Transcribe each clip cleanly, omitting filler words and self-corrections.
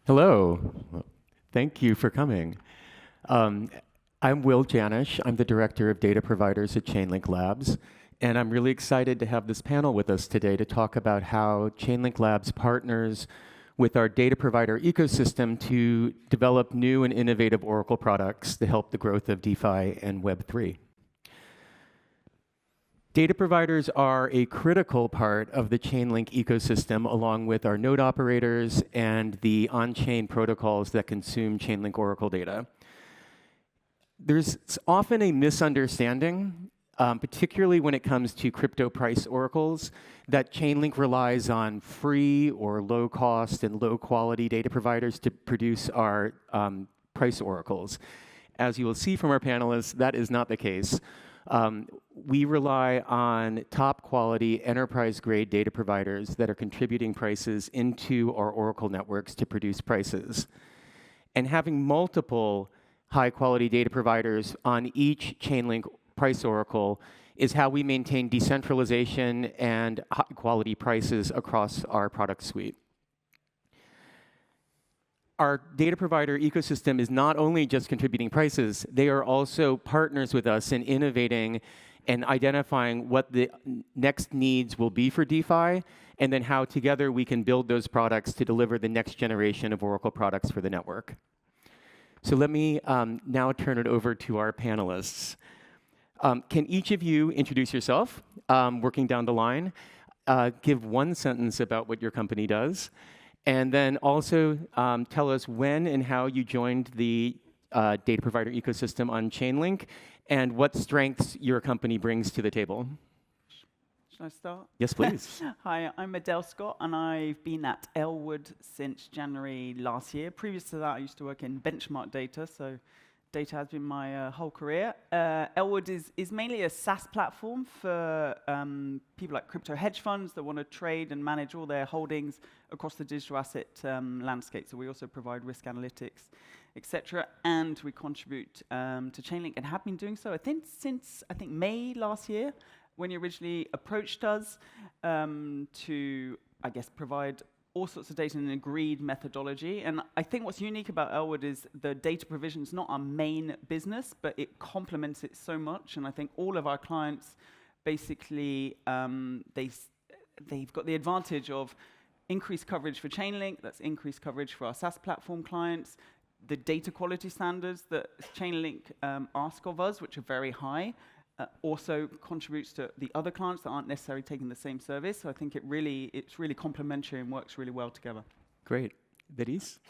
Hello. Thank you for coming. Um, I'm Will Janish. I'm the Director of Data Providers at Chainlink Labs. And I'm really excited to have this panel with us today to talk about how Chainlink Labs partners with our data provider ecosystem to develop new and innovative Oracle products to help the growth of DeFi and Web3. Data providers are a critical part of the Chainlink ecosystem, along with our node operators and the on-chain protocols that consume Chainlink Oracle data. There's often a misunderstanding, particularly when it comes to crypto price oracles, that Chainlink relies on free or low-cost and low-quality data providers to produce our price oracles. As you will see from our panelists, that is not the case. We rely on top quality enterprise grade data providers that are contributing prices into our Oracle networks to produce prices. And having multiple high quality data providers on each Chainlink price oracle is how we maintain decentralization and high quality prices across our product suite. Our data provider ecosystem is not only just contributing prices, they are also partners with us in innovating and identifying what the next needs will be for DeFi, and then how together we can build those products to deliver the next generation of Oracle products for the network. So let me now turn it over to our panelists. Can each of you introduce yourself, working down the line, give one sentence about what your company does, and then also tell us when and how you joined the data provider ecosystem on Chainlink, and what strengths your company brings to the table. Should I start? Yes, please. Hi, I'm Adele Scott, and I've been at Elwood since January last year. Previous to that, I used to work in benchmark data, so data has been my whole career. Elwood is mainly a SaaS platform for people like crypto hedge funds that want to trade and manage all their holdings across the digital asset landscape. So we also provide risk analytics, etc. And we contribute to Chainlink and have been doing so, I think, since May last year, when you originally approached us to, I guess, provide all sorts of data in an agreed methodology. And I think what's unique about Elwood is the data provision is not our main business, but it complements it so much. And I think all of our clients, basically, they've got the advantage of increased coverage for Chainlink, that's increased coverage for our SaaS platform clients, the data quality standards that Chainlink ask of us, which are very high, also contributes to the other clients that aren't necessarily taking the same service. So I think it's really complementary and works really well together. Great. Bedis?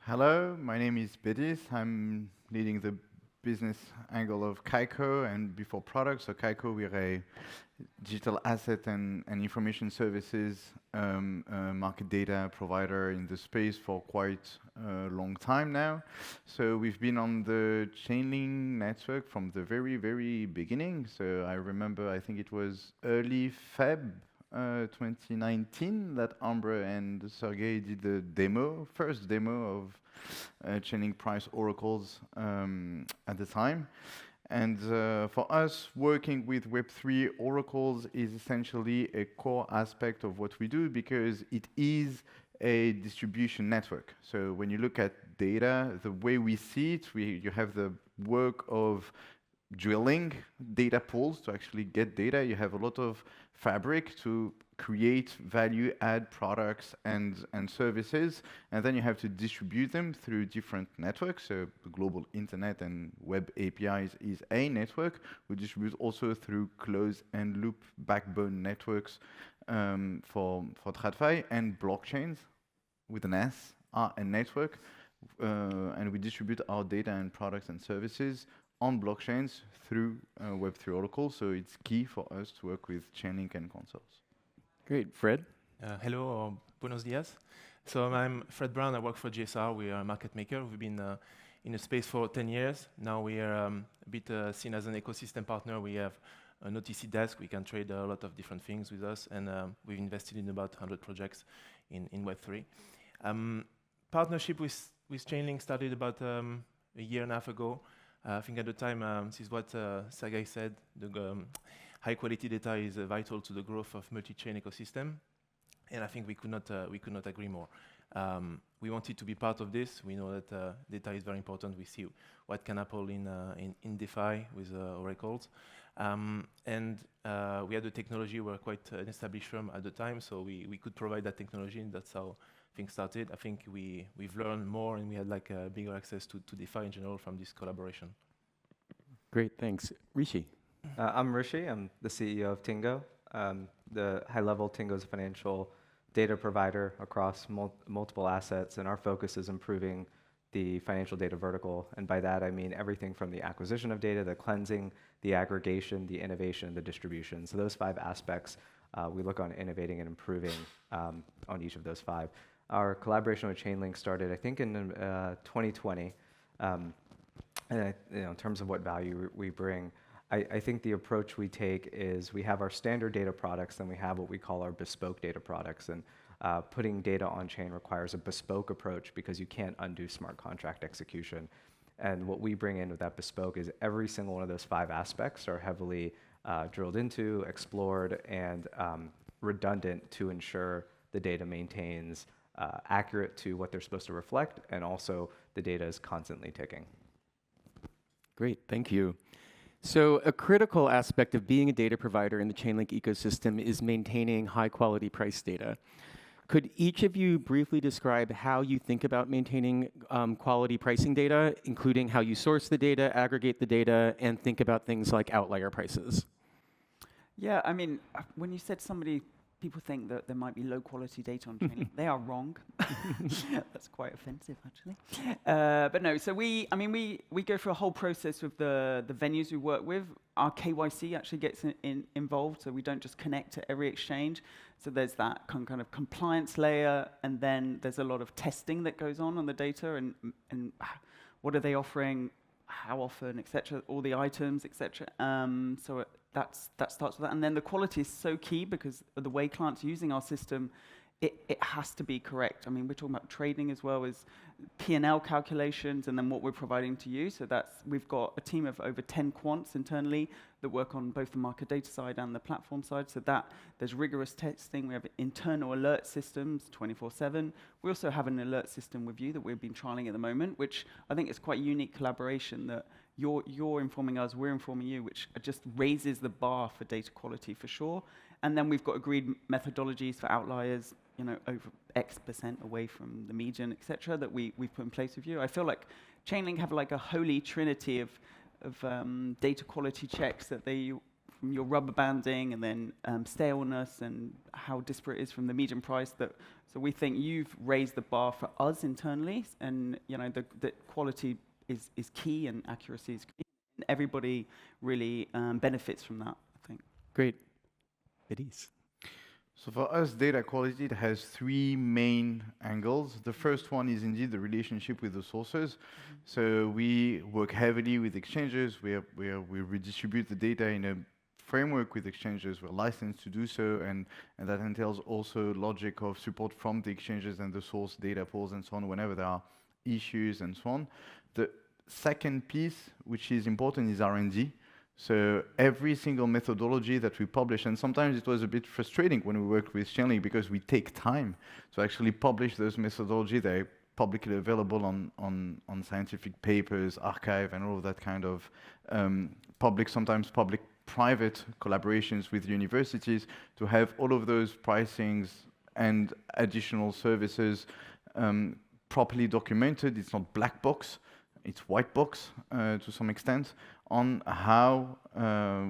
Hello, my name is Bedis. I'm leading the business angle of Kaiko and before products. So Kaiko, we're a digital asset and information services market data provider in the space for quite a long time now. So we've been on the Chainlink network from the very, very beginning. So I remember, I think it was early Feb 2019 that Amber and Sergey did the first demo of Chainlink price oracles at the time. And for us, working with Web3 oracles is essentially a core aspect of what we do because it is a distribution network. So when you look at data, the way we see it, you have the work of drilling data pools to actually get data. You have a lot of fabric to create value-add products and services, and then you have to distribute them through different networks. So the global internet and web APIs is a network. We distribute also through closed and loop backbone networks for TradFi, and blockchains with an S are a network, and we distribute our data and products and services on blockchains through Web3 oracles. So it's key for us to work with Chainlink and consoles. Great. Fred? Hello, or buenos dias. So I'm Fred Brown. I work for GSR. We are a market maker. We've been in the space for 10 years. Now we are a bit seen as an ecosystem partner. We have an OTC desk. We can trade a lot of different things with us, and we've invested in about 100 projects in Web3. Partnership with Chainlink started about a year and a half ago. I think at the time, this is what Sergey said, the high quality data is vital to the growth of multi-chain ecosystem. and I think we could not agree more. We wanted to be part of this. We know that data is very important. We see what can happen in DeFi with oracles. And we had the technology. We were quite an established firm at the time, so we could provide that technology, and that's how things started. I think we've learned more, and we had like bigger access to DeFi in general from this collaboration. Great, thanks. Rishi. I'm Rishi. I'm the CEO of Tingo. The high level, Tingo is a financial data provider across multiple assets, and our focus is improving the financial data vertical. And by that, I mean everything from the acquisition of data, the cleansing, the aggregation, the innovation, the distribution. So those 5 aspects, we look on innovating and improving on each of those 5. Our collaboration with Chainlink started, I think, in 2020. And in terms of what value we bring, I think the approach we take is we have our standard data products, and we have what we call our bespoke data products. And putting data on chain requires a bespoke approach because you can't undo smart contract execution. And what we bring in with that bespoke is every single one of those 5 aspects are heavily drilled into, explored, and redundant to ensure the data maintains accurate to what they're supposed to reflect, and also the data is constantly ticking. Great, thank you. So a critical aspect of being a data provider in the Chainlink ecosystem is maintaining high-quality price data. Could each of you briefly describe how you think about maintaining quality pricing data, including how you source the data, aggregate the data, and think about things like outlier prices? Yeah, I mean, when you said people think that there might be low-quality data on Chainlink, they are wrong. That's quite offensive, actually. But no, so we go through a whole process with the venues we work with. Our KYC actually gets involved, so we don't just connect to every exchange. So there's that kind of compliance layer, and then there's a lot of testing that goes on the data, and what are they offering, how often, etc., all the items, etc. So that starts with that. And then the quality is so key because of the way clients are using our system, it has to be correct. I mean, we're talking about trading as well as P&L calculations, and then what we're providing to you. So we've got a team of over 10 quants internally that work on both the market data side and the platform side. So there's rigorous testing. We have internal alert systems 24/7. We also have an alert system with you that we've been trialing at the moment, which I think is quite a unique collaboration that you're informing us, we're informing you, which just raises the bar for data quality for sure. And then we've got agreed methodologies for outliers, over X% away from the median, etc., that we've put in place with you. I feel like Chainlink have like a holy trinity of data quality checks that from your rubber banding and then staleness and how disparate it is from the median price. So we think you've raised the bar for us internally, and the quality is key and accuracy is key. And everybody really benefits from that, I think. Great. Idis. So for us, data quality, it has 3 main angles. The first one is indeed the relationship with the sources. Mm-hmm. So we work heavily with exchanges. We redistribute the data in a framework with exchanges. We're licensed to do so, and that entails also logic of support from the exchanges and the source data pools and so on whenever there are issues and so on. The second piece, which is important, is R&D. So every single methodology that we publish, and sometimes it was a bit frustrating when we worked with Chainlink because we take time to actually publish those methodologies. They're publicly available on scientific papers, archive, and all of that kind of sometimes public-private collaborations with universities to have all of those pricings and additional services properly documented. It's not black box, it's white box to some extent, on how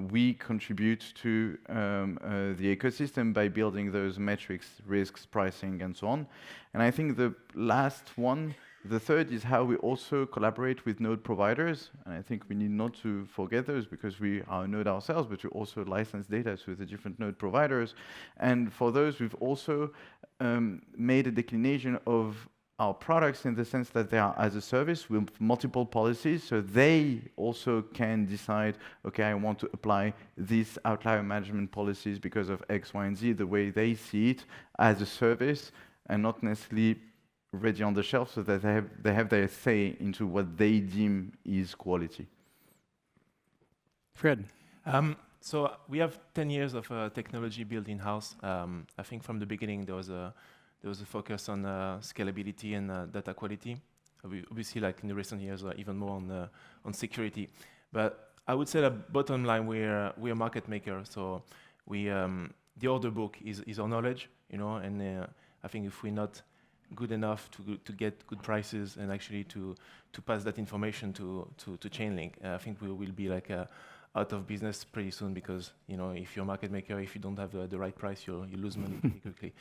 we contribute to the ecosystem by building those metrics, risks, pricing, and so on. And I think the last one, the third, is how we also collaborate with node providers. And I think we need not to forget those because we are a node ourselves, but we also license data to the different node providers. And for those, we've also made a declination of our products in the sense that they are as a service with multiple policies, so they also can decide, okay, I want to apply these outlier management policies because of X, Y, and Z, the way they see it as a service, and not necessarily ready on the shelf, so that they have their say into what they deem is quality. Fred. So we have 10 years of technology built in-house. I think from the beginning there was a focus on scalability and data quality. Obviously, like in the recent years, even more on security. But I would say that bottom line, we're a market maker. So the order book is our knowledge, you know, and I think if we're not good enough to get good prices and actually to pass that information to Chainlink, I think we will be like out of business pretty soon, because you know, if you're a market maker, if you don't have the right price, you lose money pretty quickly.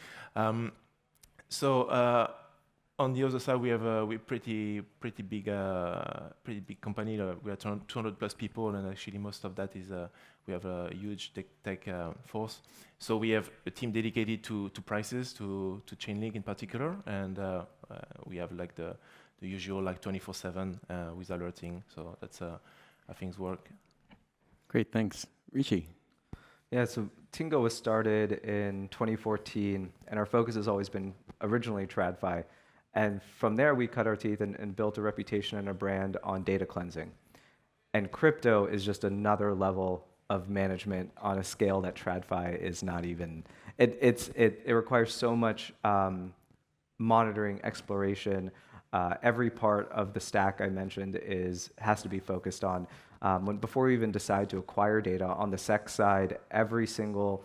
On the other side, we have a pretty big company. We are 200 plus people, and actually most of that is we have a huge tech force. So we have a team dedicated to prices, to Chainlink in particular, and we have like the usual like 24/7 with alerting. So that's how things work. Great, thanks. Rishi. Yeah, so Tingo was started in 2014, and our focus has always been originally TradFi. And from there, we cut our teeth and built a reputation and a brand on data cleansing. And crypto is just another level of management on a scale that TradFi is not even. It requires so much monitoring, exploration. Every part of the stack I mentioned has to be focused on. Before we even decide to acquire data on the SEC side, every single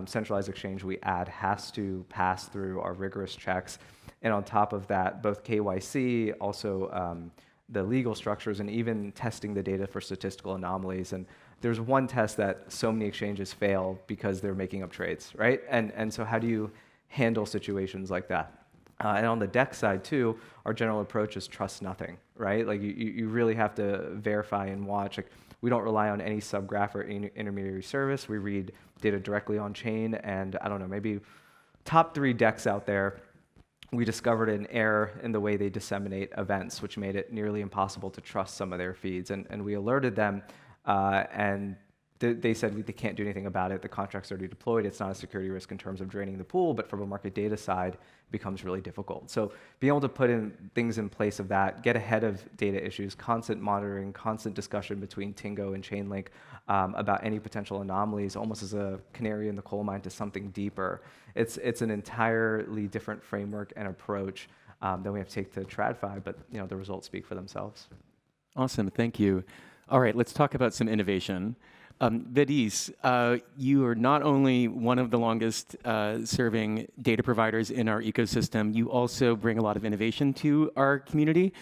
centralized exchange we add has to pass through our rigorous checks. And on top of that, both KYC, also the legal structures, and even testing the data for statistical anomalies. And there's one test that so many exchanges fail because they're making up trades, right? And so how do you handle situations like that? And on the DEX side too, our general approach is trust nothing, right? Like you really have to verify and watch. Like, we don't rely on any subgraph or intermediary service. We read data directly on chain, and I don't know, maybe top 3 DEX out there, we discovered an error in the way they disseminate events, which made it nearly impossible to trust some of their feeds. And we alerted them, and they said they can't do anything about it. The contract's already deployed. It's not a security risk in terms of draining the pool, but from a market data side, it becomes really difficult. So being able to put in things in place of that, get ahead of data issues, constant monitoring, constant discussion between Tingo and Chainlink about any potential anomalies, almost as a canary in the coal mine to something deeper. It's an entirely different framework and approach than we have to take to TradFi, but you know, the results speak for themselves. Awesome, thank you. All right, let's talk about some innovation. Vedis, you are not only one of the longest serving data providers in our ecosystem, you also bring a lot of innovation to our community.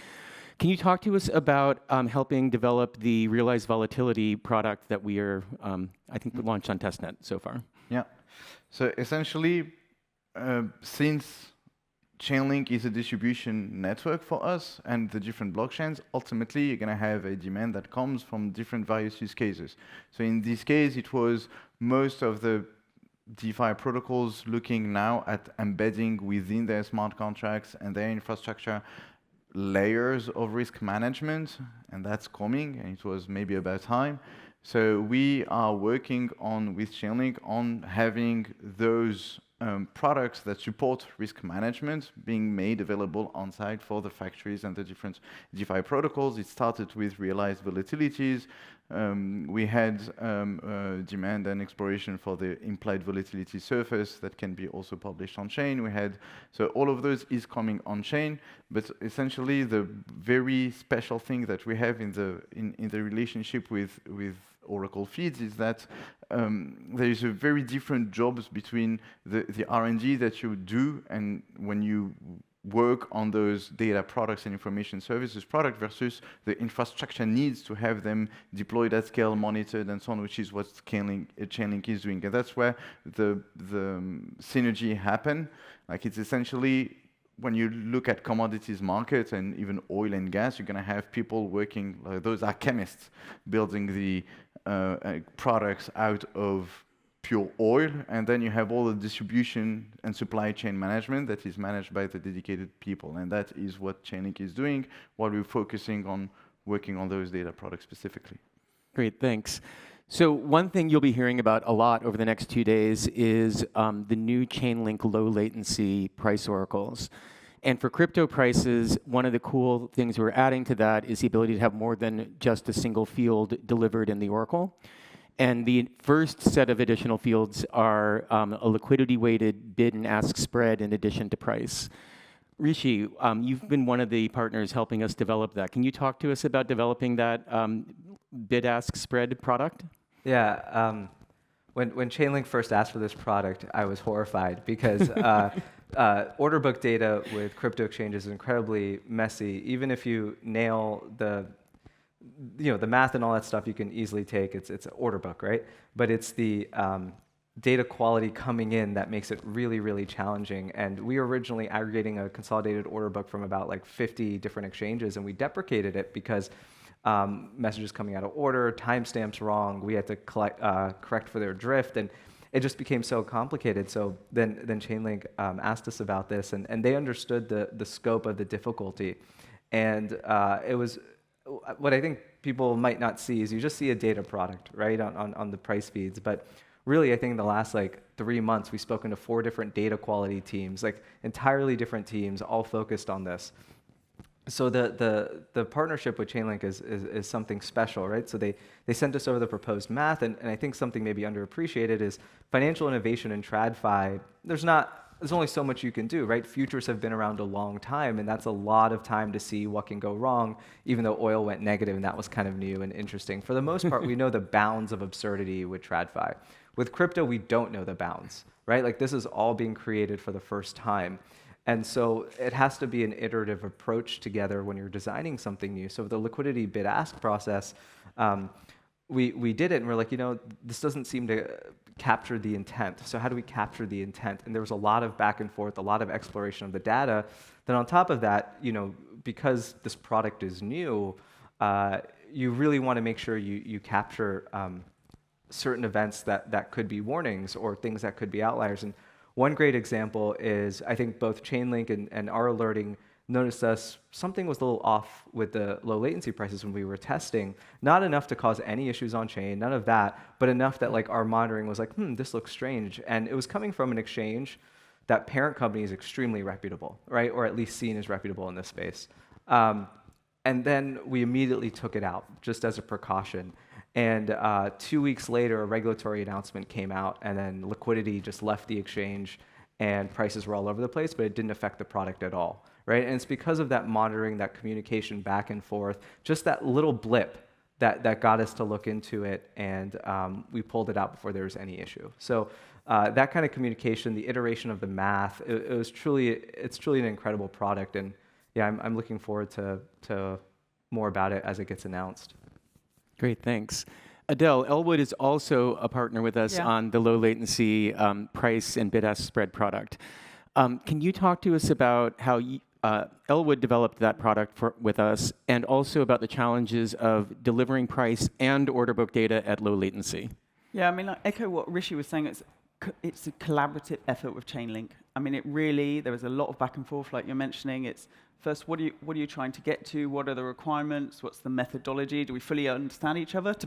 Can you talk to us about helping develop the realized volatility product that we are, I think we launched on testnet so far? Yeah. So essentially, since Chainlink is a distribution network for us and the different blockchains, ultimately you're going to have a demand that comes from different various use cases. So in this case, it was most of the DeFi protocols looking now at embedding within their smart contracts and their infrastructure layers of risk management, and that's coming, and it was maybe about time. So we are working on, with Chainlink, on having those products that support risk management being made available on site for the factories and the different DeFi protocols. It started with realized volatilities. We had demand and exploration for the implied volatility surface that can be also published on chain. So all of those is coming on chain, but essentially the very special thing that we have in the relationship with Oracle feeds is that there is a very different jobs between the R&D that you do and when you work on those data products and information services product versus the infrastructure needs to have them deployed at scale, monitored, and so on, which is what Chainlink is doing. And that's where the synergy happen. Like, it's essentially, when you look at commodities market and even oil and gas, you're going to have people working, those are chemists, building the products out of pure oil, and then you have all the distribution and supply chain management that is managed by the dedicated people, and that is what Chainlink is doing while we're focusing on working on those data products specifically. Great, thanks. So one thing you'll be hearing about a lot over the next 2 days is the new Chainlink low latency price oracles. And for crypto prices, one of the cool things we're adding to that is the ability to have more than just a single field delivered in the oracle. And the first set of additional fields are a liquidity-weighted bid and ask spread in addition to price. Rishi, you've been one of the partners helping us develop that. Can you talk to us about developing that bid-ask spread product? Yeah. When Chainlink first asked for this product, I was horrified because order book data with crypto exchanges is incredibly messy. Even if you nail the math and all that stuff, you can easily take. It's an order book, right? But it's the data quality coming in that makes it really, really challenging. And we were originally aggregating a consolidated order book from about like 50 different exchanges, and we deprecated it because messages coming out of order, timestamps wrong, we had to correct for their drift, and it just became so complicated. So then Chainlink asked us about this, and they understood the scope of the difficulty. And it was, what I think people might not see is you just see a data product, right, on the price feeds. But really, I think in the last like 3 months, we've spoken to 4 different data quality teams, like entirely different teams, all focused on this. So the partnership with Chainlink is something special, right? So they sent us over the proposed math, and I think something maybe underappreciated is financial innovation in TradFi. There's only so much you can do, right? Futures have been around a long time, and that's a lot of time to see what can go wrong, even though oil went negative, and that was kind of new and interesting. For the most part, we know the bounds of absurdity with TradFi. With crypto, we don't know the bounds, right? Like this is all being created for the first time. And so it has to be an iterative approach together when you're designing something new. So the liquidity bid-ask process, we did it, and we're like, this doesn't seem to capture the intent. So how do we capture the intent? And there was a lot of back and forth, a lot of exploration of the data. Then on top of that, because this product is new, you really want to make sure you capture certain events that could be warnings or things that could be outliers. And one great example is, I think both Chainlink and our alerting noticed something was a little off with the low latency prices when we were testing. Not enough to cause any issues on chain, none of that, but enough that like our monitoring was like, this looks strange. And it was coming from an exchange that parent company is extremely reputable, right? Or at least seen as reputable in this space. And then we immediately took it out just as a precaution. And 2 weeks later, a regulatory announcement came out, and then liquidity just left the exchange, and prices were all over the place, but it didn't affect the product at all, right? And it's because of that monitoring, that communication back and forth, just that little blip that got us to look into it, and we pulled it out before there was any issue. So that kind of communication, the iteration of the math, it's truly an incredible product, and yeah, I'm looking forward to more about it as it gets announced. Great, thanks. Adele, Elwood is also a partner with us on the low latency price and bid-ask spread product. Can you talk to us about how Elwood developed that product with us, and also about the challenges of delivering price and order book data at low latency? Yeah, I mean, I echo what Rishi was saying. It's a collaborative effort with Chainlink. I mean, there was a lot of back and forth, like you're mentioning. It's first, what are you trying to get to? What are the requirements? What's the methodology? Do we fully understand each other to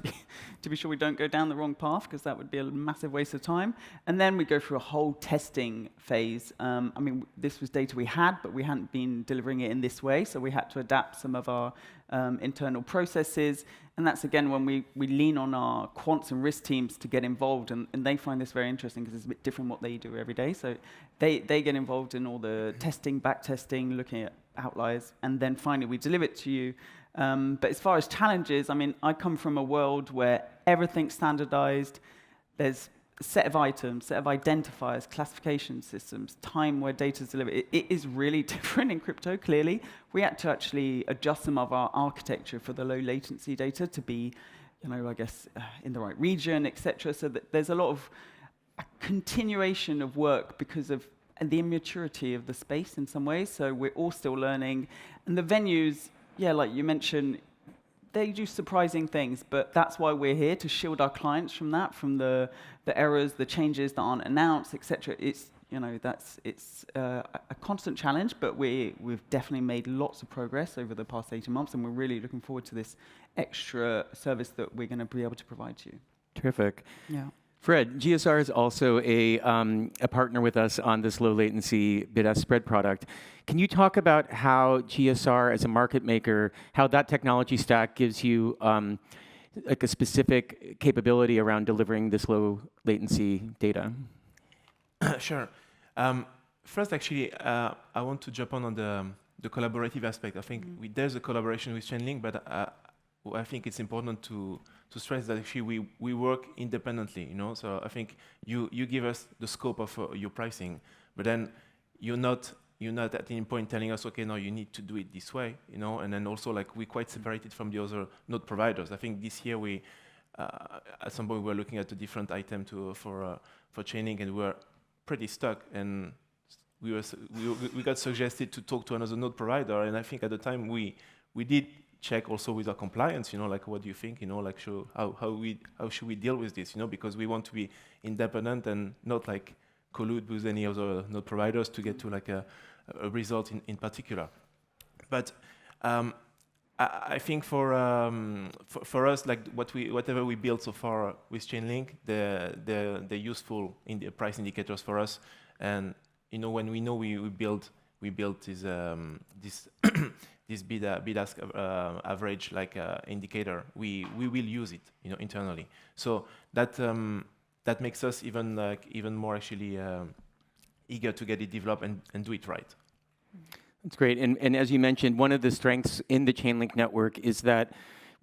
be sure we don't go down the wrong path, because that would be a massive waste of time. And then we go through a whole testing phase. I mean, this was data we had, but we hadn't been delivering it in this way, so we had to adapt some of our internal processes. And that's, again, when we lean on our quants and risk teams to get involved, and they find this very interesting because it's a bit different what they do every day. So they get involved in all the testing, back testing, looking at outliers, and then finally we deliver it to you. But as far as challenges, I mean, I come from a world where everything's standardized. There's a set of items, set of identifiers, classification systems, time where data is delivered. It is really different in crypto, clearly. We had to actually adjust some of our architecture for the low latency data to be, I guess, in the right region, etc. So that there's a lot of a continuation of work because of the immaturity of the space in some ways. So we're all still learning. And the venues, like you mentioned, they do surprising things, but that's why we're here, to shield our clients from that, from the errors, the changes that aren't announced, etc. It's a constant challenge, but we've definitely made lots of progress over the past 18 months, and we're really looking forward to this extra service that we're going to be able to provide to you. Terrific. Yeah. Fred, GSR is also a partner with us on this low latency bid-ask spread product. Can you talk about how GSR, as a market maker, how that technology stack gives you like a specific capability around delivering this low latency data? Sure. First, actually, I want to jump on the collaborative aspect. I think there's a collaboration with Chainlink, but I think it's important to stress that actually we work independently. So I think you give us the scope of your pricing, but then you're not at any point telling us, okay, no, you need to do it this way. And then also like we're quite separated from the other node providers. I think this year we at some point we were looking at a different item for Chainlink, and we were pretty stuck, and we got suggested to talk to another node provider, and I think at the time we did check also with our compliance, like what do you think, like how should we deal with this, because we want to be independent and not like collude with any other node providers to get to like a result in particular. But I think for us, like whatever we built so far with Chainlink, they're useful in the price indicators for us. And when we know we built this this bid ask average like indicator, we will use it internally. So that makes us even more actually eager to get it developed and do it right. That's great. And as you mentioned, one of the strengths in the Chainlink network is that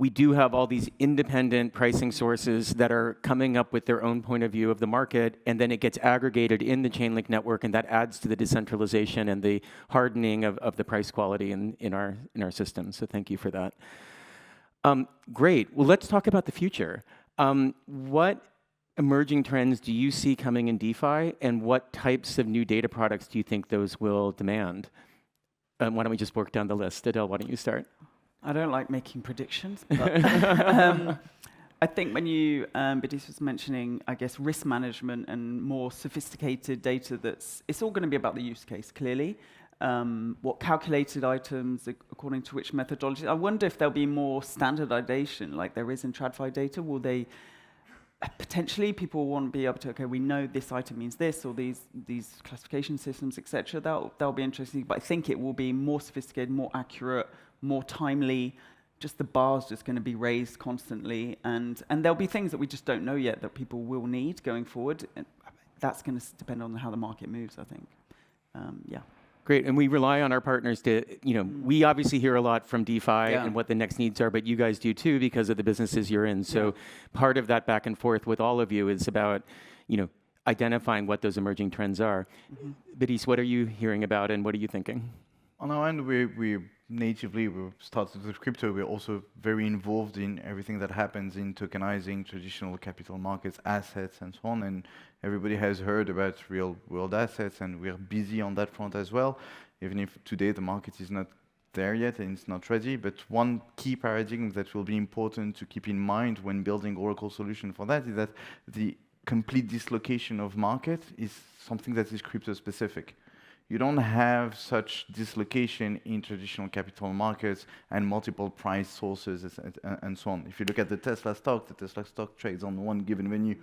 we do have all these independent pricing sources that are coming up with their own point of view of the market, and then it gets aggregated in the Chainlink network, and that adds to the decentralization and the hardening of the price quality in our system. So thank you for that. Great. Well, let's talk about the future. What emerging trends do you see coming in DeFi, and what types of new data products do you think those will demand? Why don't we just work down the list? Adele, why don't you start? I don't like making predictions, but I think when Bidis was mentioning, I guess, risk management and more sophisticated data, it's all going to be about the use case, clearly. What calculated items, according to which methodology. I wonder if there'll be more standardization like there is in TradFi data. Will they potentially people want to be able to, okay, we know this item means this, or these classification systems, etc. That'll be interesting, but I think it will be more sophisticated, more accurate, more timely. Just the bar's just going to be raised constantly, and there'll be things that we just don't know yet that people will need going forward. And that's going to depend on how the market moves, I think. Yeah. Great, and we rely on our partners to, we obviously hear a lot from DeFi and what the next needs are, but you guys do too because of the businesses you're in. So part of that back and forth with all of you is about, identifying what those emerging trends are. Bidis, what are you hearing about and what are you thinking? On our end, we started with crypto. We're also very involved in everything that happens in tokenizing traditional capital markets, assets, and so on. And everybody has heard about real-world assets, and we're busy on that front as well, even if today the market is not there yet and it's not ready. But one key paradigm that will be important to keep in mind when building Oracle solution for that is that the complete dislocation of market is something that is crypto-specific. You don't have such dislocation in traditional capital markets and multiple price sources and so on. If you look at the Tesla stock trades on one given venue.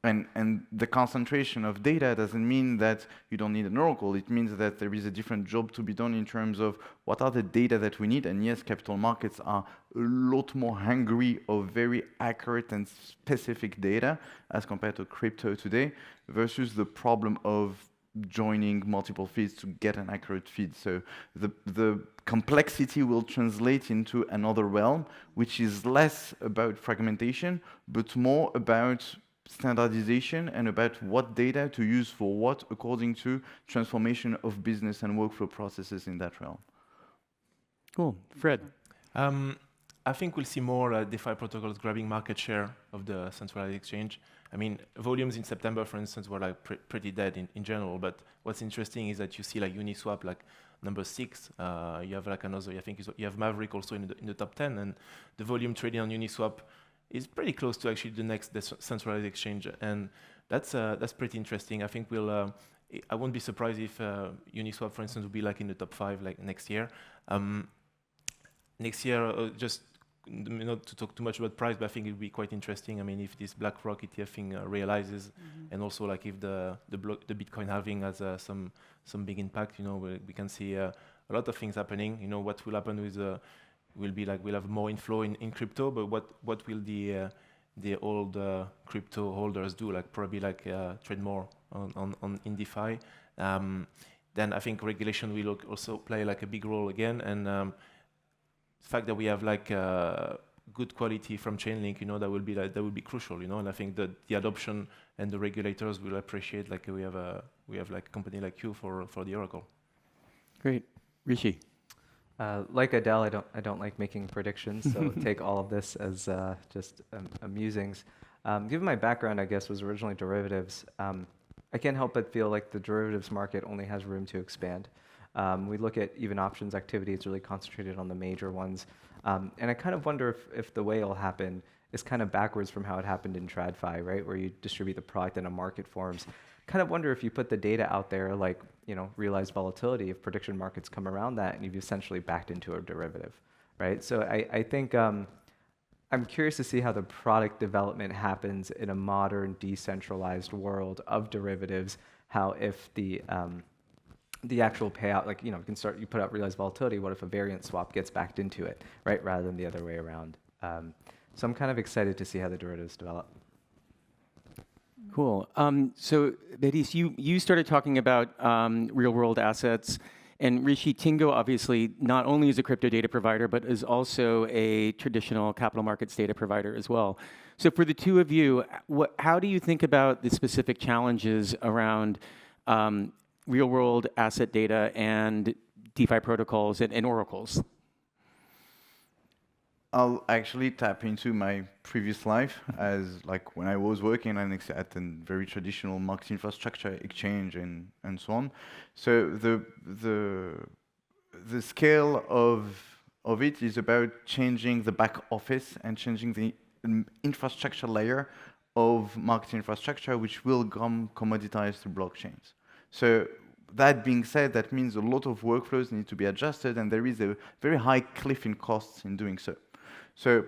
And the concentration of data doesn't mean that you don't need an Oracle. It means that there is a different job to be done in terms of what are the data that we need. And yes, capital markets are a lot more hungry of very accurate and specific data as compared to crypto today, versus the problem of joining multiple feeds to get an accurate feed. So the complexity will translate into another realm, which is less about fragmentation, but more about standardization and about what data to use for what according to transformation of business and workflow processes in that realm. Cool. Fred? I think we'll see more DeFi protocols grabbing market share of the centralized exchange. I mean, volumes in September, for instance, were like pretty dead in general. But what's interesting is that you see like Uniswap like number 6. You have like another. I think you have Maverick also in the top 10, and the volume trading on Uniswap is pretty close to actually the next centralized exchange, and that's pretty interesting. I think I won't be surprised if Uniswap, for instance, will be like in the top 5 like next year. Next year, just not to talk too much about price, but I think it will be quite interesting. I mean, if this BlackRock ETF thing realizes, and also like if the Bitcoin halving has some big impact, we can see a lot of things happening. What will happen with we'll have more inflow in crypto, but what will the old crypto holders do? Like probably trade more in DeFi. Then I think regulation will also play like a big role again, and the fact that we have good quality from Chainlink, that will be crucial, and I think that the adoption and the regulators will appreciate we have a company like you for the Oracle. Great. Rishi. Like Adele, I don't like making predictions, so take all of this as just amusings. Given my background, I guess, was originally derivatives, I can't help but feel like the derivatives market only has room to expand. We look at even options activity, it's really concentrated on the major ones. And I kind of wonder if the way it'll happen is kind of backwards from how it happened in TradFi, right? Where you distribute the product and a market forms. Kind of wonder if you put the data out there, like, realized volatility, if prediction markets come around that and you've essentially backed into a derivative, right? So I think I'm curious to see how the product development happens in a modern decentralized world of derivatives, how if the actual payout, you put out realized volatility, what if a variance swap gets backed into it, right? Rather than the other way around. So I'm kind of excited to see how the derivatives develop. Cool. So, Betis, you started talking about real-world assets, and Rishi, Tingo obviously not only is a crypto data provider, but is also a traditional capital markets data provider as well. So, for the two of you, how do you think about the specific challenges around real-world asset data and DeFi protocols and oracles? I'll actually tap into my previous life as when I was working at a very traditional market infrastructure exchange and so on. So the scale of it is about changing the back office and changing the infrastructure layer of market infrastructure, which will come commoditized to blockchains. So that being said, that means a lot of workflows need to be adjusted, and there is a very high cliff in costs in doing so. So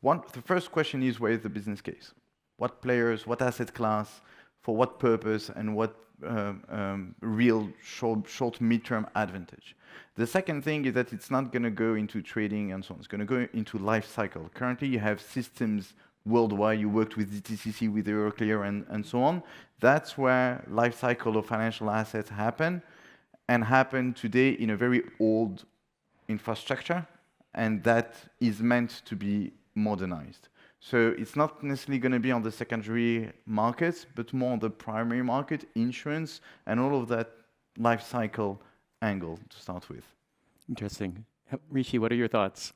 the first question is, where is the business case? What players, what asset class, for what purpose, and what real short mid-term advantage? The second thing is that it's not going to go into trading and so on. It's going to go into life cycle. Currently, you have systems worldwide. You worked with DTCC, with Euroclear, and so on. That's where life cycle of financial assets happen today in a very old infrastructure, and that is meant to be modernized. So it's not necessarily going to be on the secondary markets, but more on the primary market, insurance, and all of that life cycle angle to start with. Interesting. Rishi, what are your thoughts?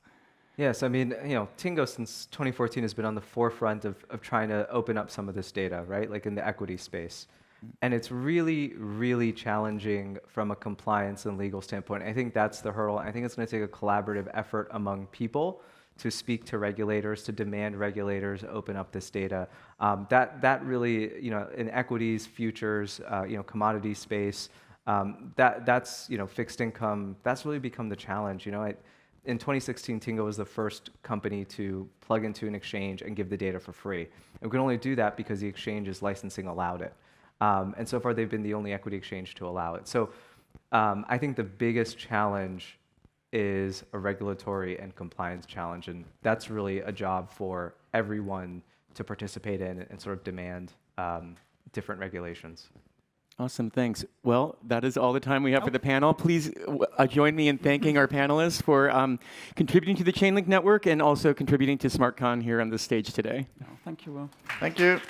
Yes, I mean, Tingo since 2014 has been on the forefront of trying to open up some of this data, right? Like in the equity space. And it's really, really challenging from a compliance and legal standpoint. I think that's the hurdle. I think it's going to take a collaborative effort among people to speak to regulators, to demand regulators open up this data. That really, in equities, futures, commodity space, that's fixed income. That's really become the challenge. In 2016, Tingo was the first company to plug into an exchange and give the data for free. And we can only do that because the exchange's licensing allowed it. And so far, they've been the only equity exchange to allow it. So I think the biggest challenge is a regulatory and compliance challenge. And that's really a job for everyone to participate in and sort of demand different regulations. Awesome, thanks. Well, that is all the time we have for the panel. Please join me in thanking our panelists for contributing to the Chainlink network and also contributing to SmartCon here on the stage today. Thank you, Will. Thank you.